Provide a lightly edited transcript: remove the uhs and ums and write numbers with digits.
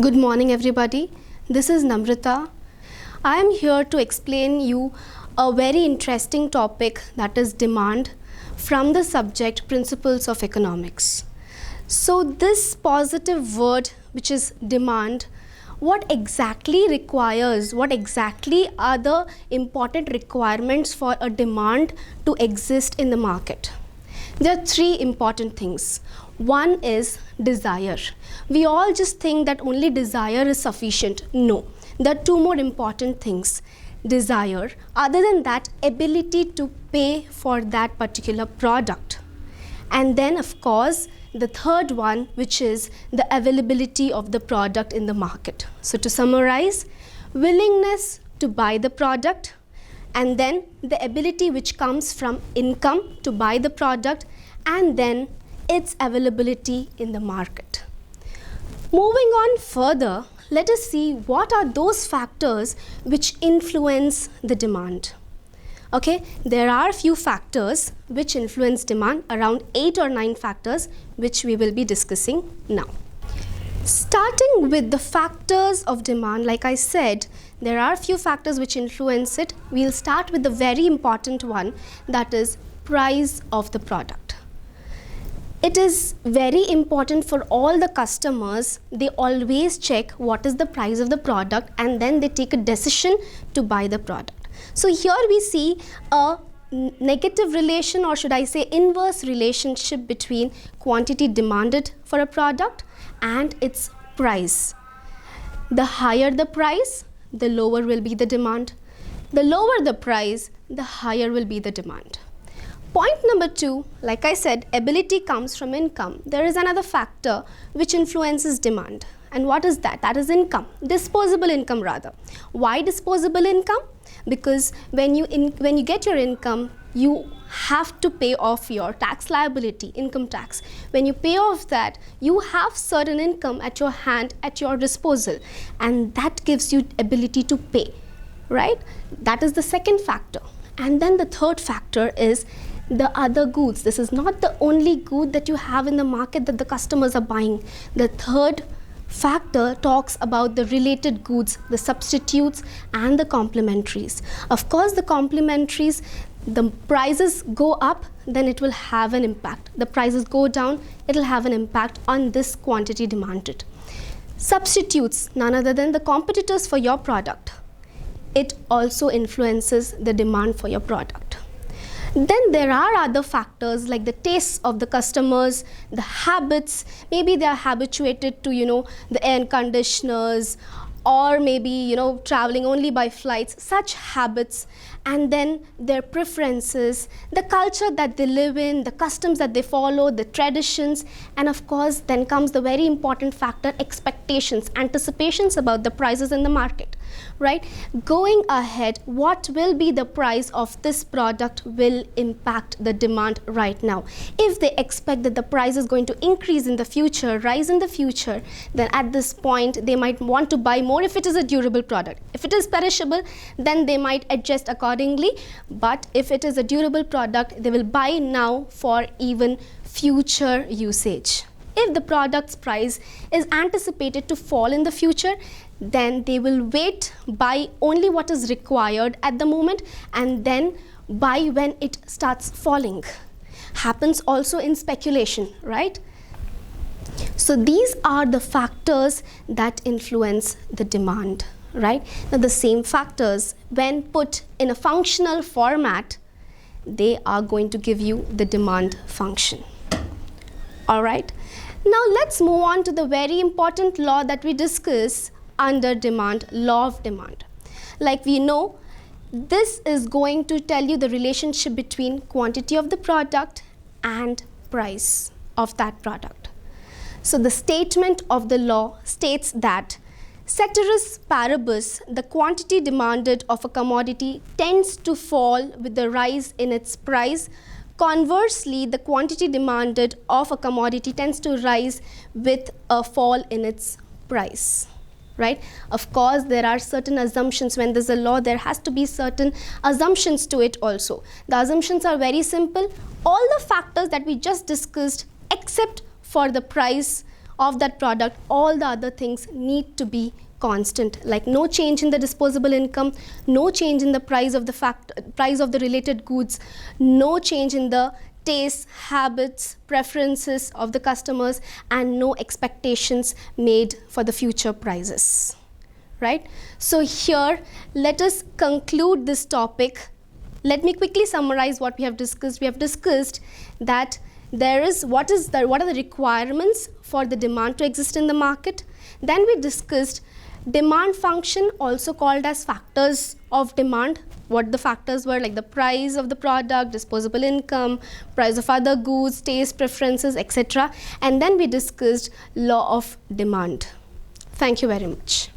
Good morning, everybody. This is Namrata. I am here to explain you a very interesting topic, that is demand, from the subject Principles of Economics. So this positive word, which is demand, what exactly are the important requirements for a demand to exist in the market? There are three important things. One is desire. We all just think that only desire is sufficient. No, there are two more important things. Desire, other than that, ability to pay for that particular product. And then, of course, the third one, which is the availability of the product in the market. So to summarize, willingness to buy the product, and then the ability which comes from income to buy the product, and then its availability in the market. Moving on further, let us see what are those factors which influence the demand. Okay, there are a few factors which influence demand, around 8 or 9 factors, which we will be discussing now. Starting with the factors of demand, like I said, there are a few factors which influence it. We'll start with the very important one, that is price of the product. It is very important for all the customers. They always check what is the price of the product and then they take a decision to buy the product. So here we see a negative relation, or should I say inverse relationship, between quantity demanded for a product and its price. The higher the price, the lower will be the demand. The lower the price, the higher will be the demand. Point number 2, like I said, ability comes from income. There is another factor which influences demand. And what is that? That is income, disposable income rather. Why disposable income? Because when you get your income, you have to pay off your tax liability, income tax. When you pay off that, you have certain income at your hand, at your disposal, and that gives you ability to pay, right? That is the second factor. And then the third factor is the other goods. This is not the only good that you have in the market that the customers are buying. The third factor talks about the related goods, the substitutes and the complementaries. Of course, the complementaries, the prices go up, then it will have an impact. The prices go down, it will have an impact on this quantity demanded. Substitutes, none other than the competitors for your product. It also influences the demand for your product. Then there are other factors like the tastes of the customers, the habits. Maybe they are habituated to, the air conditioners, or maybe, traveling only by flights, such habits. And then their preferences, the culture that they live in, the customs that they follow, the traditions, and of course then comes the very important factor, expectations, anticipations about the prices in the market, right? Going ahead, what will be the price of this product will impact the demand right now. If they expect that the price is going to increase in the future, rise in the future, then at this point they might want to buy more if it is a durable product. If it is perishable, then they might adjust accordingly. But if it is a durable product, they will buy now for even future usage. If the product's price is anticipated to fall in the future, then they will wait, buy only what is required at the moment, and then buy when it starts falling. Happens also in speculation, right? So these are the factors that influence the demand, right? Now the same factors, when put in a functional format, they are going to give you the demand function. All right. Now let's move on to the very important law that we discuss under demand, law of demand. Like we know, this is going to tell you the relationship between quantity of the product and price of that product. So the statement of the law states that ceteris paribus, the quantity demanded of a commodity tends to fall with the rise in its price. Conversely, the quantity demanded of a commodity tends to rise with a fall in its price, right? Of course, there are certain assumptions. When there's a law, there has to be certain assumptions to it also. The assumptions are very simple. All the factors that we just discussed, except for the price of that product, all the other things need to be constant, like no change in the disposable income, no change in the price of the related goods, no change in the tastes, habits, preferences of the customers, and no expectations made for the future prices. Right? So here, let us conclude this topic. Let me quickly summarize what we have discussed. We have discussed that what are the requirements for the demand to exist in the market. Then we discussed demand function, also called as factors of demand. What the factors were, like the price of the product, disposable income, price of other goods, taste preferences, etc. And then we discussed law of demand. Thank you very much.